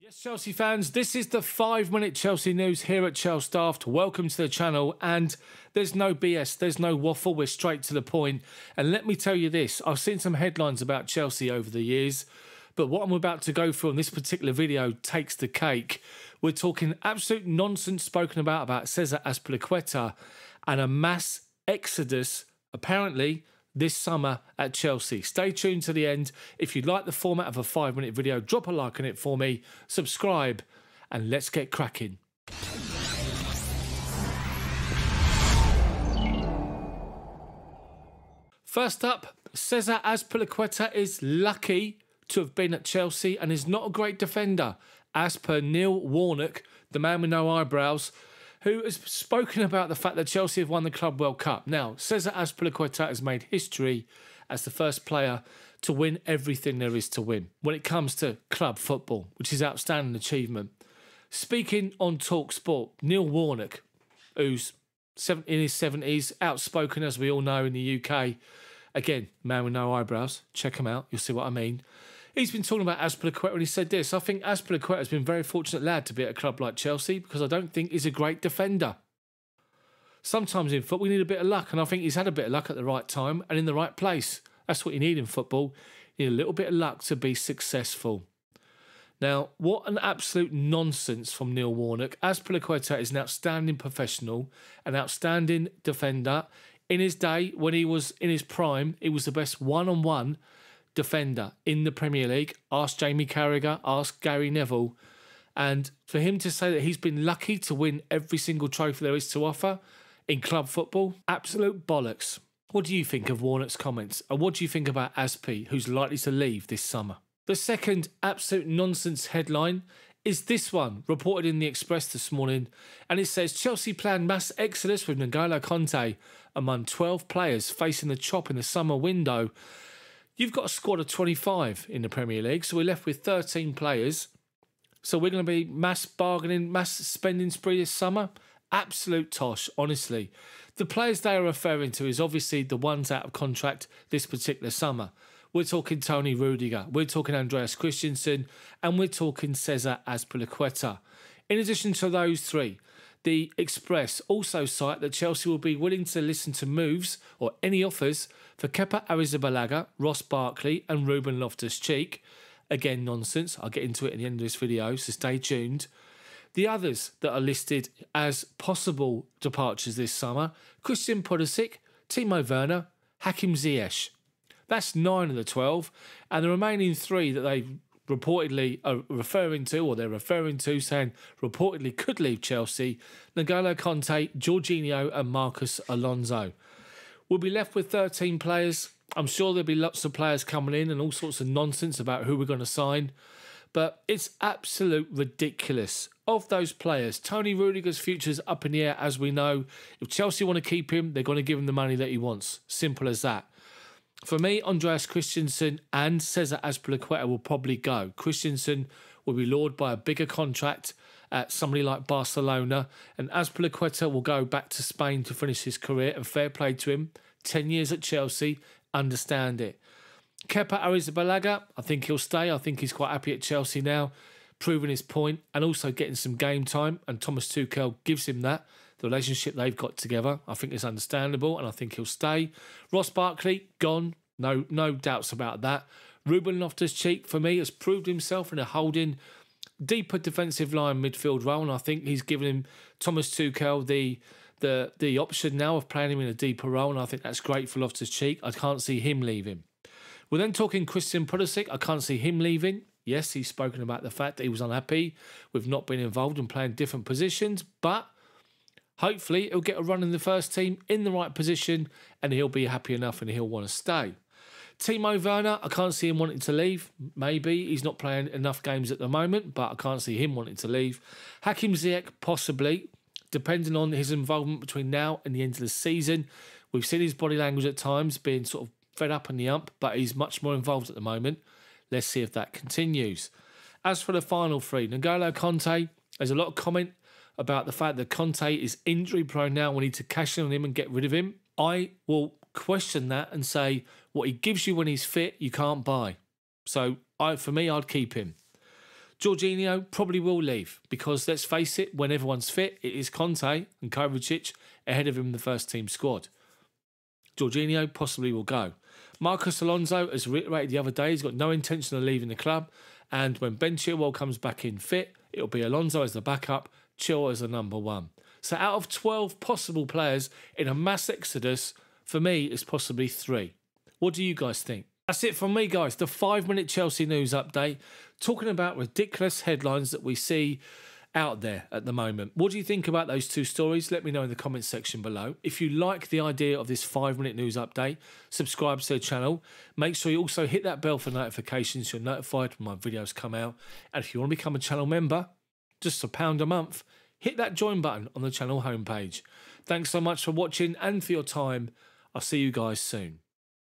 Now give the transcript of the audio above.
Yes, Chelsea fans, this is the 5-minute Chelsea news here at Chels Daft. Welcome to the channel, and there's no BS, there's no waffle, we're straight to the point. And let me tell you this, I've seen some headlines about Chelsea over the years, but what I'm about to go through in this particular video takes the cake. We're talking absolute nonsense spoken about Cesar Azpilicueta and a mass exodus, apparently, this summer at Chelsea. Stay tuned to the end. If you like the format of a 5-minute video, drop a like on it for me, subscribe, and let's get cracking. First up, Cesar Azpilicueta is lucky to have been at Chelsea and is not a great defender, as per Neil Warnock, the man with no eyebrows, who has spoken about the fact that Chelsea have won the Club World Cup. Now, Cesar Azpilicueta has made history as the first player to win everything there is to win when it comes to club football, which is an outstanding achievement. Speaking on TalkSport, Neil Warnock, who's in his 70s, outspoken as we all know in the UK, again, man with no eyebrows, check him out, you'll see what I mean. He's been talking about Azpilicueta and he said this: I think Azpilicueta has been a very fortunate lad to be at a club like Chelsea because I don't think he's a great defender. Sometimes in football we need a bit of luck, and I think he's had a bit of luck at the right time and in the right place. That's what you need in football. You need a little bit of luck to be successful. Now, what an absolute nonsense from Neil Warnock. Azpilicueta is an outstanding professional, an outstanding defender. In his day, when he was in his prime, he was the best one-on-one defender in the Premier League. Ask Jamie Carragher, ask Gary Neville. And for him to say that he's been lucky to win every single trophy there is to offer in club football, absolute bollocks. What do you think of Warnock's comments? And what do you think about Azpi, who's likely to leave this summer? The second absolute nonsense headline is this one, reported in the Express this morning, and it says Chelsea plan mass exodus with Kante among 12 players facing the chop in the summer window. You've got a squad of 25 in the Premier League, so we're left with 13 players. So we're going to be mass bargaining, mass spending spree this summer? Absolute tosh, honestly. The players they are referring to is obviously the ones out of contract this particular summer. We're talking Tony Rudiger, we're talking Andreas Christensen, and we're talking Cesar Azpilicueta. In addition to those three, the Express also cite that Chelsea will be willing to listen to moves or any offers for Kepa, Arrizabalaga, Ross Barkley and Ruben Loftus-Cheek. Again, nonsense. I'll get into it at the end of this video, so stay tuned. The others that are listed as possible departures this summer: Christian Pulisic, Timo Werner, Hakim Ziyech. That's 9 of the 12, and the remaining 3 that they reportedly are referring to, or they're referring to, saying reportedly could leave Chelsea: Kante, Jorginho and Marcus Alonso. We'll be left with 13 players. I'm sure there'll be lots of players coming in and all sorts of nonsense about who we're going to sign, but it's absolute ridiculous. Of those players, Tony Rudiger's future's up in the air, as we know. If Chelsea want to keep him, they're going to give him the money that he wants. Simple as that. For me, Andreas Christensen and Cesar Azpilicueta will probably go. Christensen will be lured by a bigger contract at somebody like Barcelona, and Azpilicueta will go back to Spain to finish his career, and fair play to him. 10 years at Chelsea, understand it. Kepa Arrizabalaga, I think he'll stay. I think he's quite happy at Chelsea now, proving his point and also getting some game time, and Thomas Tuchel gives him that. The relationship they've got together, I think, is understandable, and I think he'll stay. Ross Barkley, gone. No doubts about that. Ruben Loftus-Cheek, for me, has proved himself in a holding, deeper defensive line midfield role, and I think he's given him, Thomas Tuchel, the option now of playing him in a deeper role, and I think that's great for Loftus-Cheek. I can't see him leaving. We're then talking Christian Pulisic. I can't see him leaving. Yes, he's spoken about the fact that he was unhappy with not being involved and playing different positions, but hopefully he'll get a run in the first team in the right position and he'll be happy enough and he'll want to stay. Timo Werner, I can't see him wanting to leave. Maybe he's not playing enough games at the moment, but I can't see him wanting to leave. Hakim Ziyech, possibly, depending on his involvement between now and the end of the season. We've seen his body language at times being sort of fed up in the ump, but he's much more involved at the moment. Let's see if that continues. As for the final 3, Kante, there's a lot of comment about the fact that Kante is injury prone now. We need to cash in on him and get rid of him. I will question that and say what he gives you when he's fit, you can't buy. So for me, I'd keep him. Jorginho probably will leave because, let's face it, when everyone's fit, it is Kante and Kovacic ahead of him in the first team squad. Jorginho possibly will go. Marcos Alonso, as reiterated the other day, he's got no intention of leaving the club, and when Ben Chilwell comes back in fit, it'll be Alonso as the backup, Chilwell as the number 1. So out of 12 possible players in a mass exodus, for me, it's possibly 3. What do you guys think? That's it from me, guys. The 5-minute Chelsea news update, talking about ridiculous headlines that we see out there at the moment. What do you think about those 2 stories? Let me know in the comments section below. If you like the idea of this 5-minute news update, subscribe to the channel. Make sure you also hit that bell for notifications so you're notified when my videos come out. And if you want to become a channel member, just £1 a month, hit that join button on the channel homepage. Thanks so much for watching and for your time. I'll see you guys soon.